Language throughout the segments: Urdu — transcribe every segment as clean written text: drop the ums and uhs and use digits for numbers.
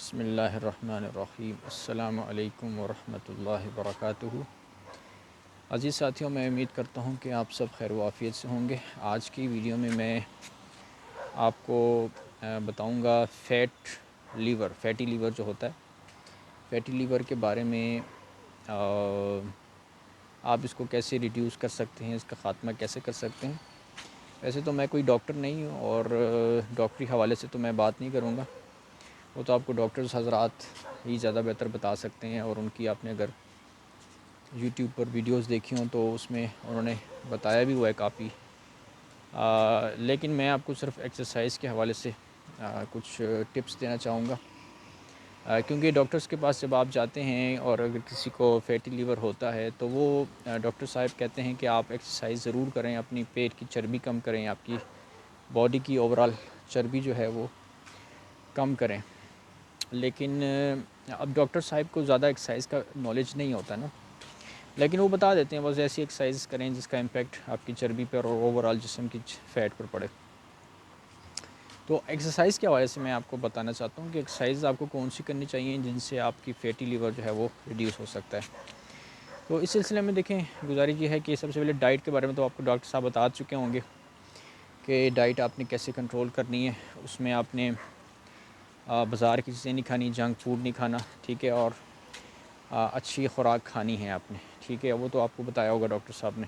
بسم اللہ الرحمن الرحیم۔ السلام علیکم ورحمۃ اللہ وبرکاتہ۔ عزیز ساتھیوں، میں امید کرتا ہوں کہ آپ سب خیر و عافیت سے ہوں گے۔ آج کی ویڈیو میں آپ کو بتاؤں گا فیٹی لیور جو ہوتا ہے، فیٹی لیور کے بارے میں آپ اس کو کیسے ریڈیوس کر سکتے ہیں، اس کا خاتمہ کیسے کر سکتے ہیں۔ ویسے تو میں کوئی ڈاکٹر نہیں ہوں اور ڈاکٹری حوالے سے تو میں بات نہیں کروں گا، وہ تو آپ کو ڈاکٹرز حضرات ہی زیادہ بہتر بتا سکتے ہیں، اور ان کی آپ نے اگر یوٹیوب پر ویڈیوز دیکھی ہوں تو اس میں انہوں نے بتایا بھی ہوا ہے کافی، لیکن میں آپ کو صرف ایکسرسائز کے حوالے سے کچھ ٹپس دینا چاہوں گا، کیونکہ ڈاکٹرز کے پاس جب آپ جاتے ہیں اور اگر کسی کو فیٹی لیور ہوتا ہے تو وہ ڈاکٹر صاحب کہتے ہیں کہ آپ ایکسرسائز ضرور کریں، اپنی پیٹ کی چربی کم کریں، آپ کی باڈی کی اوورال چربی جو ہے وہ کم کریں۔ لیکن اب ڈاکٹر صاحب کو زیادہ ایکسرسائز کا نالج نہیں ہوتا نا، لیکن وہ بتا دیتے ہیں بس ایسی ایکسرسائز کریں جس کا امپیکٹ آپ کی چربی پر اور اوورال جسم کی فیٹ پر پڑے۔ تو ایکسرسائز کے حوالے سے میں آپ کو بتانا چاہتا ہوں کہ ایکسرسائز آپ کو کون سی کرنی چاہیے جن سے آپ کی فیٹی لیور جو ہے وہ ریڈیوس ہو سکتا ہے۔ تو اس سلسلے میں دیکھیں، گزارش یہ ہے کہ سب سے پہلے ڈائٹ کے بارے میں تو آپ کو ڈاکٹر صاحب بتا چکے ہوں گے کہ ڈائٹ آپ نے کیسے کنٹرول کرنی ہے۔ اس میں آپ نے بازار کی چیزیں نہیں کھانی، جنک فوڈ نہیں کھانا، ٹھیک ہے، اور اچھی خوراک کھانی ہے آپ نے، ٹھیک ہے، وہ تو آپ کو بتایا ہوگا ڈاکٹر صاحب نے۔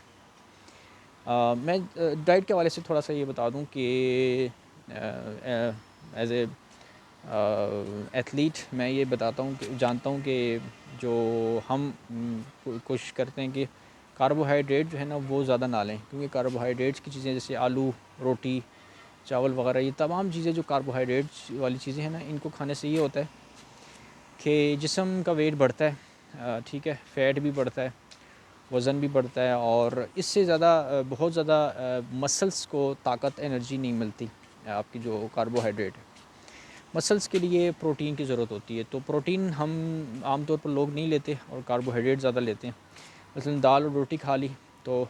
میں ڈائٹ کے حوالے سے تھوڑا سا یہ بتا دوں کہ ایز اے ایتھلیٹ میں یہ بتاتا ہوں کہ جانتا ہوں کہ جو ہم کوشش کرتے ہیں کہ کاربوہائیڈریٹ جو ہے نا وہ زیادہ نہ لیں، کیونکہ کاربوہائیڈریٹس کی چیزیں جیسے آلو، روٹی، چاول وغیرہ، یہ تمام چیزیں جو کاربوہائیڈریٹس والی چیزیں ہیں نا، ان کو کھانے سے یہ ہوتا ہے کہ جسم کا ویٹ بڑھتا ہے، ٹھیک ہے، فیٹ بھی بڑھتا ہے، وزن بھی بڑھتا ہے، اور اس سے زیادہ بہت زیادہ مسلس کو طاقت، انرجی نہیں ملتی۔ آپ کی جو کاربوہائیڈریٹ ہے، مسلس کے لیے پروٹین کی ضرورت ہوتی ہے، تو پروٹین ہم عام طور پر لوگ نہیں لیتے اور کاربوہائیڈریٹ زیادہ لیتے ہیں۔ مثلا دال اور روٹی کھا لی تو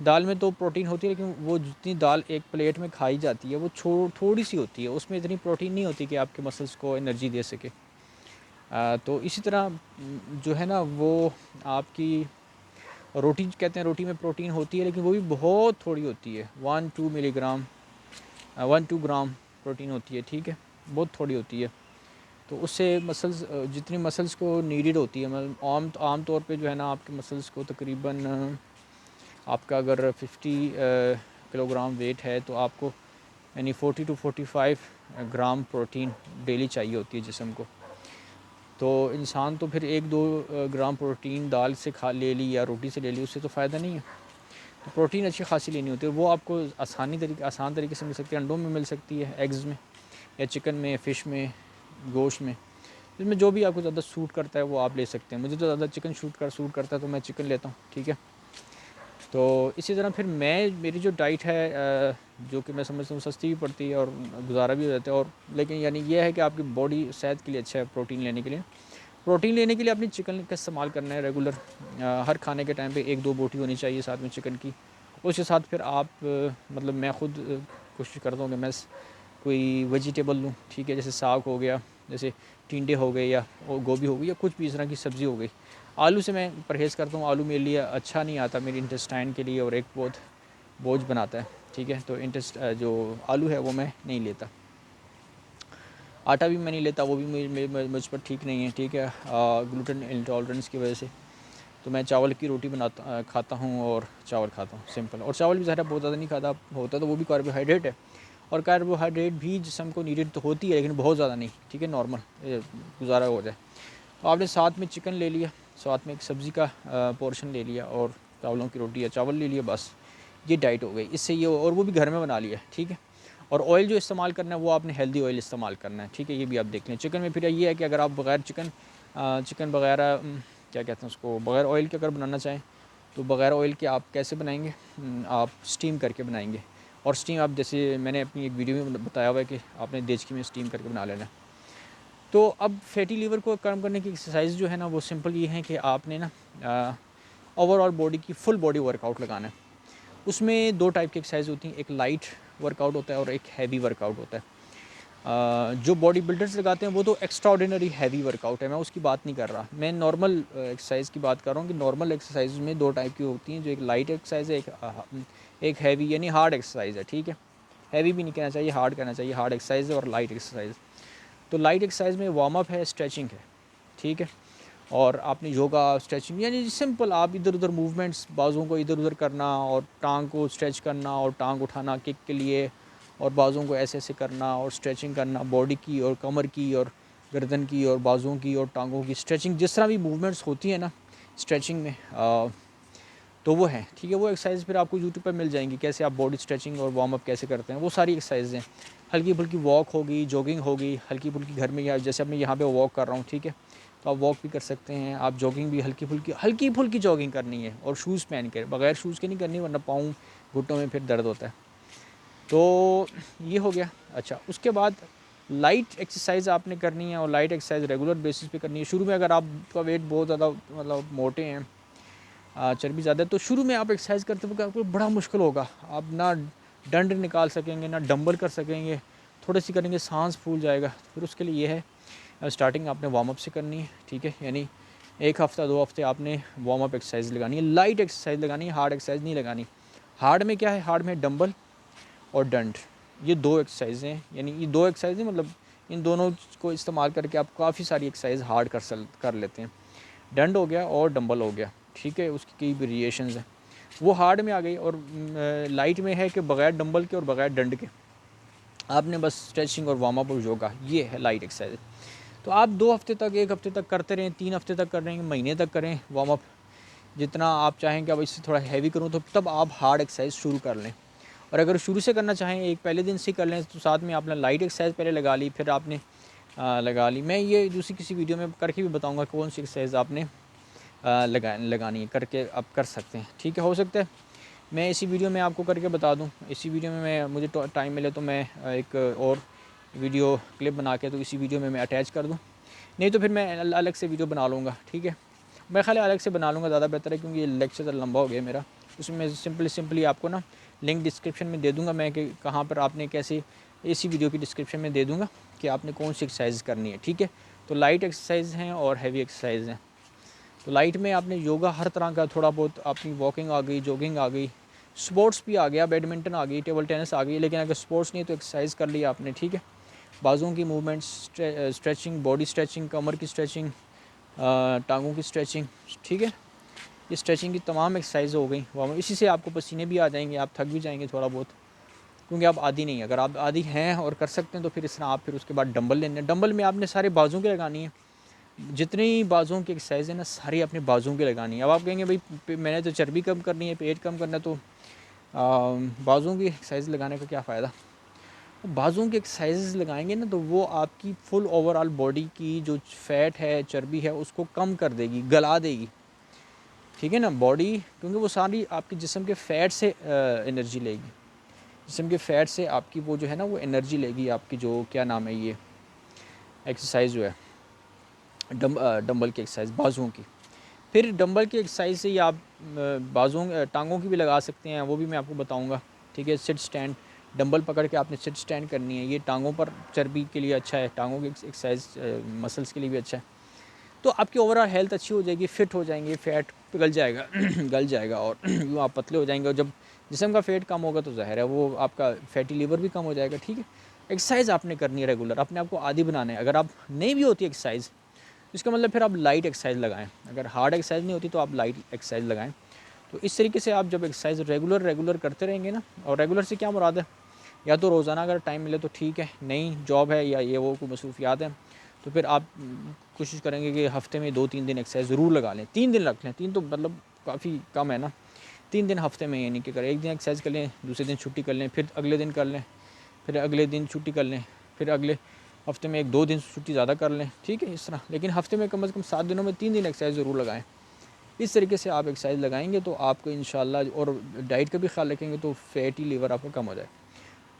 دال میں تو پروٹین ہوتی ہے، لیکن وہ جتنی دال ایک پلیٹ میں کھائی جاتی ہے وہ تھوڑی سی ہوتی ہے، اس میں اتنی پروٹین نہیں ہوتی کہ آپ کے مسلس کو انرجی دے سکے۔ تو اسی طرح جو ہے نا وہ آپ کی روٹی کہتے ہیں، روٹی میں پروٹین ہوتی ہے لیکن وہ بھی بہت تھوڑی ہوتی ہے، 1-2 گرام پروٹین ہوتی ہے، ٹھیک ہے، بہت تھوڑی ہوتی ہے۔ تو اس سے مسلز جتنی مسلز کو نیڈڈ ہوتی ہے، عام طور پہ جو ہے نا آپ کے مسلز کو تقریباً آپ کا اگر 50 کلو گرام ویٹ ہے تو آپ کو یعنی 40 to 45 گرام پروٹین ڈیلی چاہیے ہوتی ہے جسم کو۔ تو انسان تو پھر 1-2 گرام پروٹین دال سے لے لی یا روٹی سے لے لی، اس سے تو فائدہ نہیں ہے۔ تو پروٹین اچھی خاصی لینی ہوتی ہے، وہ آپ کو آسان طریقے سے مل سکتی ہے، انڈوں میں مل سکتی ہے، ایگز میں یا چکن میں، فش میں، گوشت میں، اس میں جو بھی آپ کو زیادہ سوٹ کرتا ہے وہ آپ لے سکتے ہیں۔ مجھے تو زیادہ چکن سوٹ کرتا ہے تو میں چکن لیتا ہوں، ٹھیک ہے۔ تو اسی طرح پھر میری جو ڈائٹ ہے جو کہ میں سمجھتا ہوں سستی بھی پڑتی ہے اور گزارا بھی ہو جاتا ہے، اور لیکن یعنی یہ ہے کہ آپ کی باڈی صحت کے لیے اچھا ہے پروٹین لینے کے لیے۔ پروٹین لینے کے لیے اپنی چکن کا استعمال کرنا ہے ریگولر، ہر کھانے کے ٹائم پہ 1-2 بوٹی ہونی چاہیے ساتھ میں چکن کی۔ اس کے ساتھ پھر آپ مطلب میں خود کوشش کرتا ہوں کہ میں کوئی ویجیٹیبل لوں، ٹھیک ہے، جیسے ساگ ہو گیا، جیسے ٹینڈے ہو گئے یا گوبھی ہو گئی، یا کچھ بھی اس طرح کی سبزی ہو گئی۔ آلو سے میں پرہیز کرتا ہوں، آلو میرے لیے اچھا نہیں آتا میری انٹسٹائن کے لیے، اور ایک بہت بوجھ بناتا ہے، ٹھیک ہے۔ تو جو آلو ہے وہ میں نہیں لیتا، آٹا بھی میں نہیں لیتا، وہ بھی مجھ پر ٹھیک نہیں ہے، ٹھیک ہے، گلوٹن انٹالرنس کی وجہ سے۔ تو میں چاول کی روٹی کھاتا ہوں اور چاول کھاتا ہوں، سمپل، اور چاول بھی ظاہر بہت زیادہ نہیں کھاتا ہوتا، تو وہ بھی کاربوہائیڈریٹ ہے، اور کاربوہائیڈریٹ بھی جسم کو نیڈڈ تو ہوتی ہے لیکن بہت زیادہ نہیں، ٹھیک ہے، نارمل گزارا ہو جائے۔ تو آپ نے ساتھ میں چکن لے لیا، ساتھ میں ایک سبزی کا پورشن لے لیا، اور چاولوں کی روٹی یا چاول لے لیا، بس یہ ڈائٹ ہو گئی۔ اس سے یہ، اور وہ بھی گھر میں بنا لیا، ٹھیک ہے۔ اور آئل جو استعمال کرنا ہے وہ آپ نے ہیلدی آئل استعمال کرنا ہے، ٹھیک ہے، یہ بھی آپ دیکھ لیں۔ چکن میں پھر یہ ہے کہ اگر آپ بغیر چکن بغیر کیا کہتے ہیں اس کو، بغیر آئل کے اگر بنانا چاہیں تو بغیر آئل کے آپ کیسے بنائیں گے، آپ اسٹیم کر کے بنائیں گے، اور اسٹیم آپ جیسے میں نے اپنی ایک ویڈیو میں بتایا ہوا ہے کہ آپ نے دیچکی میں اسٹیم کر کے بنا لینا ہے۔ تو اب فیٹی لیور کو کم کرنے کی ایکسرسائز جو ہے نا وہ سمپل یہ ہے کہ آپ نے نا اوور آل باڈی کی فل باڈی ورک آؤٹ لگانا ہے۔ اس میں 2 ٹائپ کی ایکسرسائز ہوتی ہیں، ایک لائٹ ورک آؤٹ ہوتا ہے اور ایک ہیوی ورک آؤٹ ہوتا ہے۔ جو باڈی بلڈرز لگاتے ہیں وہ تو extra ordinary heavy work out ہے، میں اس کی بات نہیں کر رہا، میں نارمل ایکسرسائز کی بات کر رہا ہوں کہ نارمل ایکسرسائز میں دو ٹائپ کی ہوتی ہیں، جو ایک لائٹ ایکسرسائز ہے، ایک ہیوی یعنی ہارڈ ایکسرسائز ہے، ٹھیک ہے، ہیوی بھی نہیں کہنا چاہیے، ہارڈ کہنا چاہیے، ہارڈ ایکسرسائز ہے اور لائٹ ایکسرسائز۔ تو لائٹ ایکسرسائز میں وارم اپ ہے، اسٹریچنگ ہے، ٹھیک ہے، اور آپ نے یوگا اسٹریچنگ یعنی سمپل آپ ادھر ادھر موومنٹس بازوں کو ادھر ادھر کرنا اور ٹانگ کو اسٹریچ کرنا اور ٹانگ اٹھانا کک کے لیے اور بازوں کو ایسے ایسے کرنا اور اسٹریچنگ کرنا باڈی کی اور کمر کی اور گردن کی اور بازوں کی اور ٹانگوں کی اسٹریچنگ، جس طرح بھی موومنٹس ہوتی ہیں نا اسٹریچنگ میں تو وہ ہیں، ٹھیک ہے، وہ ایکسرسائز پھر آپ کو یوٹیوب پہ مل جائیں گی، کیسے آپ باڈی اسٹریچنگ اور وارم اپ کیسے کرتے ہیں، وہ ساری ایکسرسائز ہیں۔ ہلکی پھلکی واک ہوگی، جوگنگ ہوگی، ہلکی پھلکی گھر میں، یا جیسے اب میں یہاں پہ واک کر رہا ہوں، ٹھیک ہے، تو آپ واک بھی کر سکتے ہیں، آپ جوگنگ بھی ہلکی پھلکی جوگنگ کرنی ہے اور شوز پہن کے، بغیر شوز کے نہیں کرنی ورنہ پاؤں گھٹوں میں پھر درد ہوتا ہے۔ تو یہ ہو گیا۔ اچھا، اس کے بعد لائٹ ایکسرسائز آپ نے کرنی ہے اور لائٹ ایکسرسائز ریگولر بیسس پہ کرنی ہے۔ شروع میں اگر آپ کا ویٹ بہت زیادہ مطلب موٹے ہیں، چربی زیادہ ہے، تو شروع میں آپ ایکسرسائز کرتے وقت آپ کو بڑا مشکل ہوگا، آپ نہ ڈنڈ نکال سکیں گے، نہ ڈمبل کر سکیں گے، تھوڑے سی کریں گے سانس پھول جائے گا۔ پھر اس کے لیے یہ ہے اسٹارٹنگ آپ نے وارم اپ سے کرنی ہے، ٹھیک ہے، یعنی ایک ہفتہ 2 ہفتے آپ نے وارم اپ ایکسرسائز لگانی ہے، لائٹ ایکسرسائز لگانی ہے، ہارڈ ایکسرسائز نہیں لگانی۔ ہارڈ میں کیا ہے، ہارڈ میں ڈمبل اور ڈنڈ، یہ 2 ایکسرسائزیں ہیں، یعنی یہ 2 ایکسرسائزیں مطلب ان دونوں کو استعمال کر کے آپ کافی ساری ایکسرسائز ہارڈ کر لیتے ہیں۔ ڈنڈ ہو گیا اور ڈمبل ہو گیا، ٹھیک ہے، اس کی کئی ویریشنز ہیں، وہ ہارڈ میں آ گئی۔ اور لائٹ میں ہے کہ بغیر ڈمبل کے اور بغیر ڈنڈ کے آپ نے بس اسٹریچنگ اور وارم اپ اور یوگا، یہ ہے لائٹ ایکسرسائز۔ تو آپ 2 ہفتے تک، 1 ہفتے تک کرتے رہیں، 3 ہفتے تک کر رہے ہیں، مہینے تک کریں وارم اپ، جتنا آپ چاہیں کہ اب اس سے تھوڑا ہیوی کروں تو تب آپ ہارڈ ایکسرسائز شروع کر لیں۔ اور اگر شروع سے کرنا چاہیں، ایک پہلے دن سے کر لیں، تو ساتھ میں آپ نے لائٹ ایکسرسائز پہلے لگا لی، پھر آپ نے لگا لی، میں یہ دوسری کسی ویڈیو میں کر کے بھی بتاؤں گا کون سی ایکسرسائز آپ نے لگانی ہے، کر کے آپ کر سکتے ہیں، ٹھیک ہے، ہو سکتا ہے میں اسی ویڈیو میں آپ کو کر کے بتا دوں، اسی ویڈیو میں مجھے ٹائم ملے تو میں ایک اور ویڈیو کلپ بنا کے تو اسی ویڈیو میں اٹیچ کر دوں، نہیں تو پھر میں الگ سے ویڈیو بنا لوں گا، ٹھیک ہے، میں خالی الگ سے بنا لوں گا، زیادہ بہتر ہے، کیونکہ یہ لیکچر لمبا ہو گیا میرا، اس میں سمپلی آپ کو نا لنک ڈسکرپشن میں دے دوں گا میں کہ کہاں پر آپ نے کیسے، اسی ویڈیو کی ڈسکرپشن میں دے دوں گا کہ آپ نے کون سی ایکسرسائز کرنی ہے، ٹھیک ہے۔ تو لائٹ ایکسرسائز ہیں اور ہیوی ایکسرسائز ہیں۔ تو لائٹ میں آپ نے یوگا ہر طرح کا تھوڑا بہت، اپنی واکنگ آ گئی، جوگنگ آ گئی، سپورٹس بھی آ گیا، بیڈمنٹن آ گئی، ٹیبل ٹینس آ گئی، لیکن اگر سپورٹس نہیں تو ایکسرسائز کر لی آپ نے، ٹھیک ہے، بازوں کی موومنٹس، اسٹریچنگ، باڈی اسٹریچنگ، کمر کی اسٹریچنگ، ٹانگوں کی اسٹریچنگ، ٹھیک ہے، یہ اسٹریچنگ کی تمام ایکسرسائز ہو گئی، اسی سے آپ کو پسینے بھی آ جائیں گے، آپ تھک بھی جائیں گے تھوڑا بہت، کیونکہ آپ عادی نہیں ہیں، اگر آپ عادی ہیں اور کر سکتے ہیں تو پھر اس طرح آپ پھر اس کے بعد ڈمبل لینے ہیں، ڈمبل میں آپ نے سارے بازوں کے لگانی ہے، جتنی بازوں کی ایکسرسائز ہے نا ساری اپنے بازوں کی لگانی ہے۔ اب آپ کہیں گے بھائی میں نے تو چربی کم کرنی ہے، پیٹ کم کرنا ہے، تو بازوں کی ایکسرسائز لگانے کا کیا فائدہ؟ بازوں کی ایکسرسائز لگائیں گے نا تو وہ آپ کی فل اوور آل باڈی کی جو فیٹ ہے، چربی ہے، اس کو کم کر دے گی، گلا دے گی، ٹھیک ہے نا، باڈی، کیونکہ وہ ساری آپ کے جسم کے فیٹ سے انرجی لے گی، جسم کے فیٹ سے آپ کی وہ جو ہے نا وہ انرجی لے گی، آپ کی جو کیا نام ہے یہ ایکسرسائز جو ہے ڈمبل کی ایکسرسائز بازوں کی۔ پھر ڈمبل کی ایکسرسائز سے ہی آپ بازوں ٹانگوں کی بھی لگا سکتے ہیں، وہ بھی میں آپ کو بتاؤں گا، ٹھیک ہے، سٹ سٹینڈ، ڈمبل پکڑ کے آپ نے سٹ سٹینڈ کرنی ہے، یہ ٹانگوں پر چربی کے لیے اچھا ہے، ٹانگوں کی ایکسرسائز مسلس کے لیے بھی اچھا ہے، تو آپ کی اوور آل ہیلتھ اچھی ہو جائے گی، فٹ ہو جائیں گے، فیٹ پگھل جائے گا گل جائے گا، اور یوں آپ پتلے ہو جائیں گے، اور جب جسم کا فیٹ کم ہوگا تو ظاہر ہے وہ آپ کا فیٹی لیور بھی کم ہو جائے گا، ٹھیک ہے۔ ایکسرسائز آپ نے کرنی ہے ریگولر، اپنے آپ کو عادی بنانا ہے، اگر آپ نہیں بھی ہوتی ایکسرسائز اس کا مطلب پھر آپ لائٹ ایکسرسائز لگائیں، اگر ہارڈ ایکسرسائز نہیں ہوتی تو آپ لائٹ ایکسرسائز لگائیں، تو اس طریقے سے آپ جب ایکسرسائز ریگولر کرتے رہیں گے نا، اور ریگولر سے کیا مراد ہے، یا تو روزانہ اگر ٹائم ملے تو ٹھیک ہے، نہیں جاب ہے یا یہ وہ کوئی مصروفیات ہیں تو پھر آپ کوشش کریں گے کہ ہفتے میں 2-3 دن ایکسرسائز ضرور لگا لیں، 3 دن رکھ لیں، 3 تو مطلب کافی کم ہے نا، 3 دن ہفتے میں، یعنی کہ کریں ایک دن ایکسرسائز کر لیں، دوسرے دن چھٹی کر لیں، پھر اگلے دن کر لیں، پھر اگلے دن چھٹی کر لیں، پھر اگلے ہفتے میں 1-2 دن چھٹی زیادہ کر لیں، ٹھیک ہے، اس طرح، لیکن ہفتے میں کم از کم 7 دنوں میں 3 دن ایکسرسائز ضرور لگائیں، اس طریقے سے آپ ایکسرسائز لگائیں گے تو آپ کو انشاءاللہ، اور ڈائٹ کا بھی خیال رکھیں گے تو فیٹی لیور آپ کا کم ہو جائے۔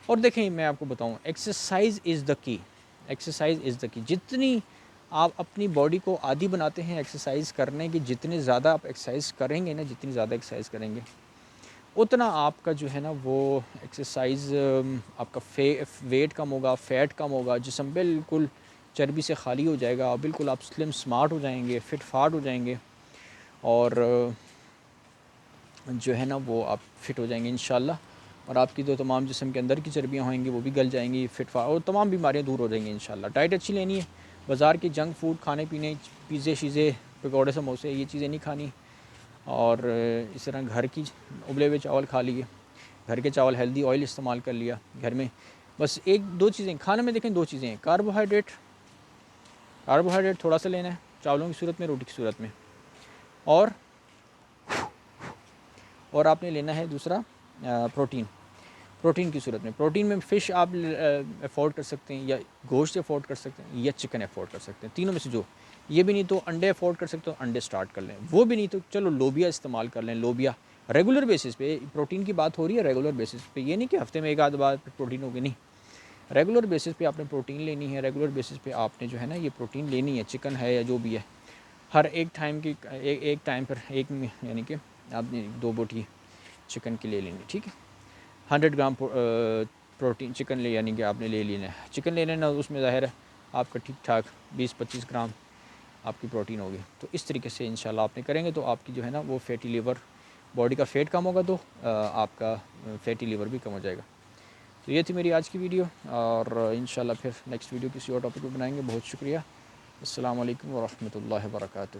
اور دیکھیں میں آپ کو بتاؤں، ایکسرسائز از دا کی، ایکسرسائز از دا کی، جتنی آپ اپنی باڈی کو عادی بناتے ہیں ایکسرسائز کرنے کی، جتنے زیادہ آپ ایکسرسائز کریں گے نا، جتنی زیادہ ایکسرسائز کریں گے اتنا آپ کا جو ہے نا وہ ایکسرسائز آپ کا ویٹ کم ہوگا، فیٹ کم ہوگا، جسم بالکل چربی سے خالی ہو جائے گا، بالکل آپ سلم سمارٹ ہو جائیں گے، فٹ فاٹ ہو جائیں گے، اور جو ہے نا وہ آپ فٹ ہو جائیں گے انشاءاللہ، اور آپ کی جو تمام جسم کے اندر کی چربیاں ہوئیں گی وہ بھی گل جائیں گی، فٹ فاٹ اور تمام بیماریاں دور ہو جائیں گی انشاءاللہ۔ ڈائٹ اچھی لینی ہے، بازار کی جنک فوڈ کھانے پینے، پیزے شیزے، پکوڑے سموسے، یہ چیزیں نہیں کھانی، اور اس طرح گھر کی ابلے ہوئے چاول کھا لیے، گھر کے چاول، ہیلدی آئل استعمال کر لیا گھر میں۔ بس ایک دو چیزیں کھانے میں دیکھیں، دو چیزیں ہیں، کاربوہائیڈریٹ تھوڑا سا لینا ہے چاولوں کی صورت میں، روٹی کی صورت میں، اور آپ نے لینا ہے دوسرا پروٹین کی صورت میں۔ پروٹین میں فش آپ افورڈ کر سکتے ہیں، یا گوشت افورڈ کر سکتے ہیں، یا چکن افورڈ کر سکتے ہیں، تینوں میں سے جو یہ بھی نہیں تو انڈے افورڈ کر سکتے ہو، انڈے سٹارٹ کر لیں، وہ بھی نہیں تو چلو لوبیا استعمال کر لیں، لوبیا ریگولر بیسس پہ، پروٹین کی بات ہو رہی ہے ریگولر بیسس پہ، یہ نہیں کہ ہفتے میں ایک آدھ بار پروٹین ہوگی، نہیں، ریگولر بیسس پہ آپ نے پروٹین لینی ہے، ریگولر بیسس پہ آپ نے جو ہے نا یہ پروٹین لینی ہے، چکن ہے یا جو بھی ہے، ہر ایک ٹائم کی ایک ٹائم پر یعنی کہ آپ نے 2 بوٹی چکن کی لے لینی، ٹھیک ہے، 100 گرام پروٹین چکن لے، یعنی کہ آپ نے لے لینا ہے، چکن لے لینا، اس میں ظاہر ہے آپ کا ٹھیک ٹھاک 20-25 گرام آپ کی پروٹین ہوگی۔ تو اس طریقے سے انشاءاللہ آپ نے کریں گے تو آپ کی جو ہے نا وہ فیٹی لیور، باڈی کا فیٹ کم ہوگا تو آپ کا فیٹی لیور بھی کم ہو جائے گا۔ تو یہ تھی میری آج کی ویڈیو، اور انشاءاللہ پھر نیکسٹ ویڈیو کسی اور ٹاپک پہ بنائیں گے۔ بہت شکریہ، السلام علیکم ورحمۃ اللہ وبرکاتہ۔